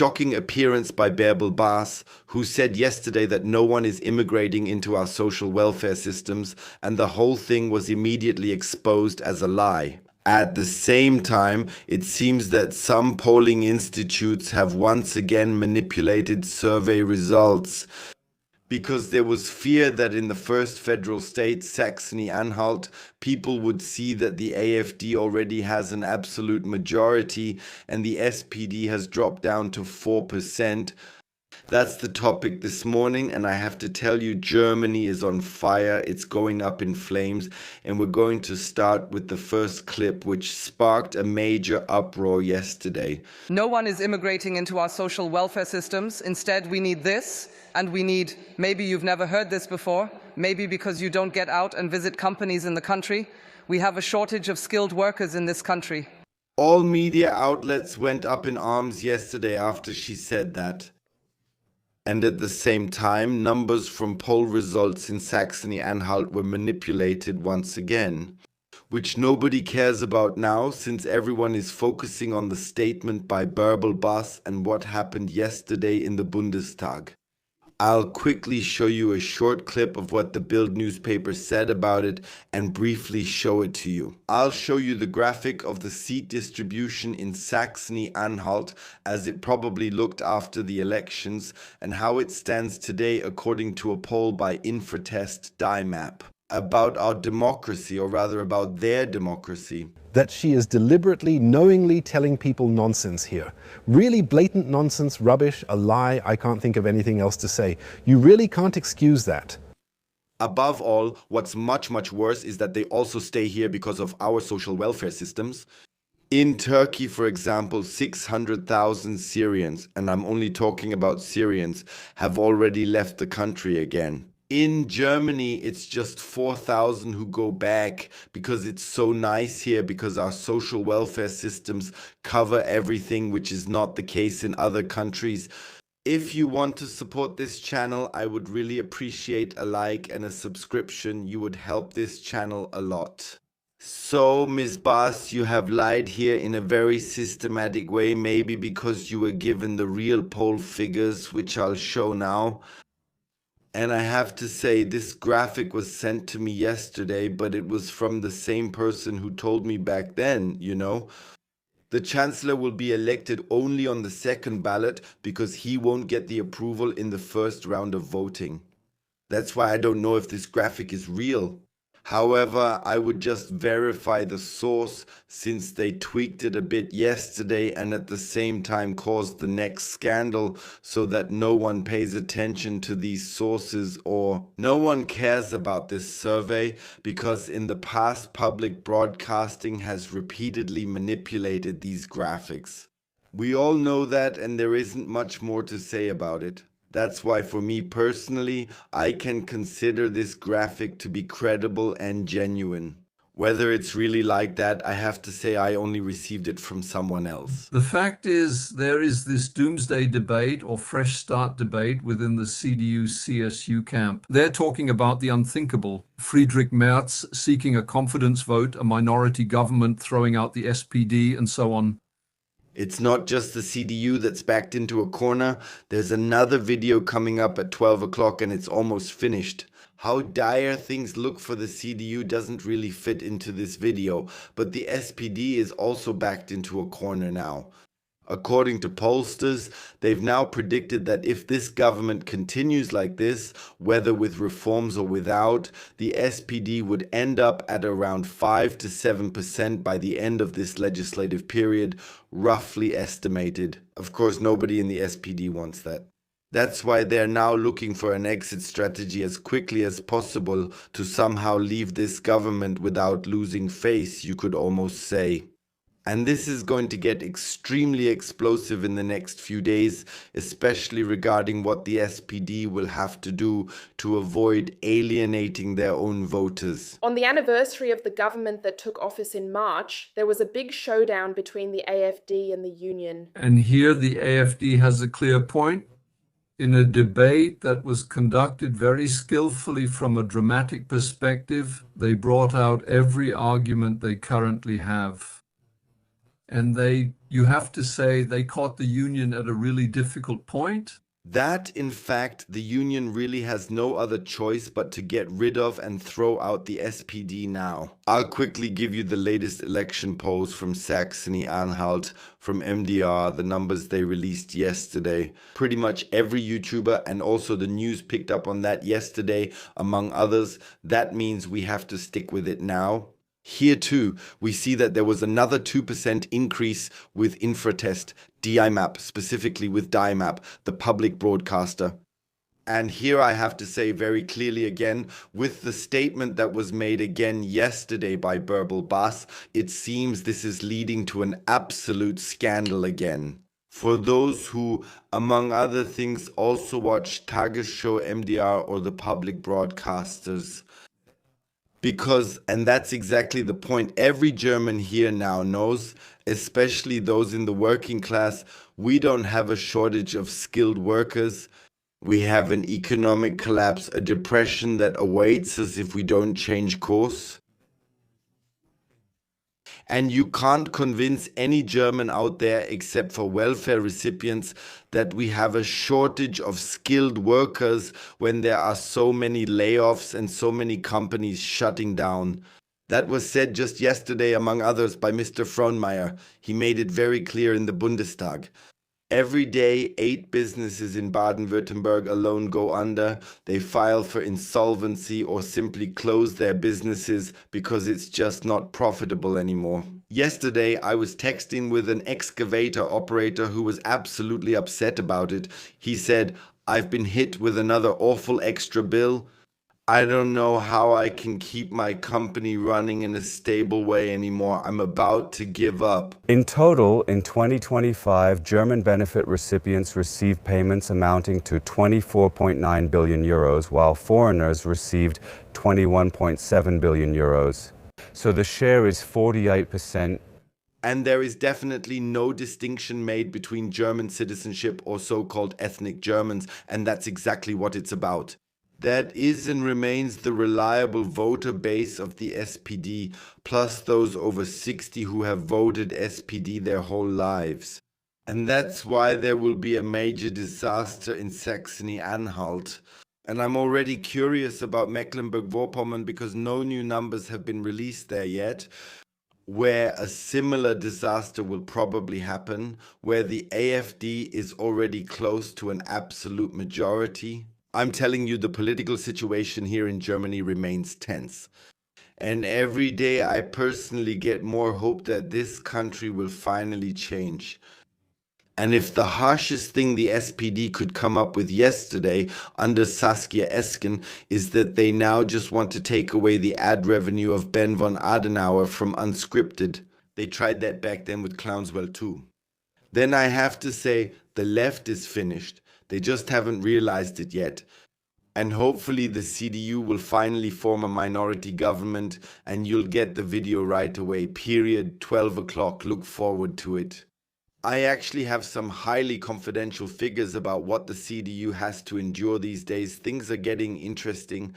shocking appearance by Bärbel, who said yesterday that no one is immigrating into our social welfare systems, and the whole thing was immediately exposed as a lie. At the same time, it seems that some polling institutes have once again manipulated survey results, because there was fear that in the first federal state, Saxony-Anhalt, people would see that the AfD already has an absolute majority and the SPD has dropped down to 4%. That's the topic this morning, and I have to tell you, Germany is on fire. It's going up in flames, and we're going to start with the first clip, which sparked a major uproar yesterday. No one is immigrating into our social welfare systems. Instead, we need this, and we need, maybe you've never heard this before, maybe because you don't get out and visit companies in the country, we have a shortage of skilled workers in this country. All media outlets went up in arms yesterday after she said that. And at the same time, numbers from poll results in Saxony-Anhalt were manipulated once again, which nobody cares about now since everyone is focusing on the statement by Bärbel and what happened yesterday in the Bundestag. I'll quickly show you a short clip of what the Bild newspaper said about it and briefly show it to you. I'll show you the graphic of the seat distribution in Saxony-Anhalt as it probably looked after the elections and how it stands today according to a poll by Infratest DIMAP about our democracy, or rather about their democracy. That she is deliberately, knowingly telling people nonsense here. Really blatant nonsense, rubbish, a lie. I can't think of anything else to say. You really can't excuse that. Above all, what's much, much worse is that they also stay here because of our social welfare systems. In Turkey, for example, 600,000 Syrians, and I'm only talking about Syrians, have already left the country again. In Germany, it's just 4,000 who go back because it's so nice here, because our social welfare systems cover everything, which is not the case in other countries. If you want to support this channel, I would really appreciate a like and a subscription. You would help this channel a lot. So, Ms. Baas, you have lied here in a very systematic way, maybe because you were given the real poll figures, which I'll show now. And I have to say, this graphic was sent to me yesterday, but it was from the same person who told me back then, you know. The Chancellor will be elected only on the second ballot because he won't get the approval in the first round of voting. That's why I don't know if this graphic is real. However, I would just verify the source since they tweaked it a bit yesterday and at the same time caused the next scandal so that no one pays attention to these sources or no one cares about this survey because in the past public broadcasting has repeatedly manipulated these graphics. We all know that and there isn't much more to say about it. That's why for me personally, I can consider this graphic to be credible and genuine. Whether it's really like that, I have to say I only received it from someone else. The fact is, there is this doomsday debate or fresh start debate within the CDU-CSU camp. They're talking about the unthinkable. Friedrich Merz seeking a confidence vote, a minority government throwing out the SPD and so on. It's not just the CDU that's backed into a corner. There's another video coming up at 12 o'clock and it's almost finished. How dire things look for the CDU doesn't really fit into this video, but the SPD is also backed into a corner now. According to pollsters, they've now predicted that if this government continues like this, whether with reforms or without, the SPD would end up at around 5 to 7% by the end of this legislative period, roughly estimated. Of course, nobody in the SPD wants that. That's why they're now looking for an exit strategy as quickly as possible to somehow leave this government without losing face, you could almost say. And this is going to get extremely explosive in the next few days, especially regarding what the SPD will have to do to avoid alienating their own voters. On the anniversary of the government that took office in March, there was a big showdown between the AfD and the Union. And here the AfD has a clear point. In a debate that was conducted very skillfully from a dramatic perspective, they brought out every argument they currently have. And you have to say they caught the union at a really difficult point. That, in fact, the union really has no other choice but to get rid of and throw out the SPD now. I'll quickly give you the latest election polls from Saxony-Anhalt, from MDR, the numbers they released yesterday. Pretty much every YouTuber and also the news picked up on that yesterday, among others. That means we have to stick with it now. Here too, we see that there was another 2% increase with Infratest, DIMAP, specifically with DIMAP, the public broadcaster. And here I have to say very clearly again, with the statement that was made again yesterday by Bärbel, it seems this is leading to an absolute scandal again. For those who, among other things, also watch Tagesschau, MDR, or the public broadcasters, because, and that's exactly the point, every German here now knows, especially those in the working class, we don't have a shortage of skilled workers. We have an economic collapse, a depression that awaits us if we don't change course. And you can't convince any German out there, except for welfare recipients, that we have a shortage of skilled workers when there are so many layoffs and so many companies shutting down. That was said just yesterday, among others, by Mr. Frohnmeier. He made it very clear in the Bundestag. Every day, 8 businesses in Baden-Württemberg alone go under. They file for insolvency or simply close their businesses because it's just not profitable anymore. Yesterday, I was texting with an excavator operator who was absolutely upset about it. He said, "I've been hit with another awful extra bill. I don't know how I can keep my company running in a stable way anymore. I'm about to give up." In total, in 2025, German benefit recipients received payments amounting to 24.9 billion euros, while foreigners received 21.7 billion euros. So the share is 48%. And there is definitely no distinction made between German citizenship or so-called ethnic Germans, and that's exactly what it's about. That is and remains the reliable voter base of the SPD, plus those over 60 who have voted SPD their whole lives. And that's why there will be a major disaster in Saxony-Anhalt. And I'm already curious about Mecklenburg-Vorpommern because no new numbers have been released there yet, where a similar disaster will probably happen, where the AfD is already close to an absolute majority. I'm telling you, the political situation here in Germany remains tense. And every day I personally get more hope that this country will finally change. And if the harshest thing the SPD could come up with yesterday under Saskia Esken is that they now just want to take away the ad revenue of Ben von Adenauer from Unscripted. They tried that back then with Clownswell too. Then I have to say the left is finished. They just haven't realized it yet. And hopefully the CDU will finally form a minority government and you'll get the video right away. Period. 12 o'clock. Look forward to it. I actually have some highly confidential figures about what the CDU has to endure these days. Things are getting interesting.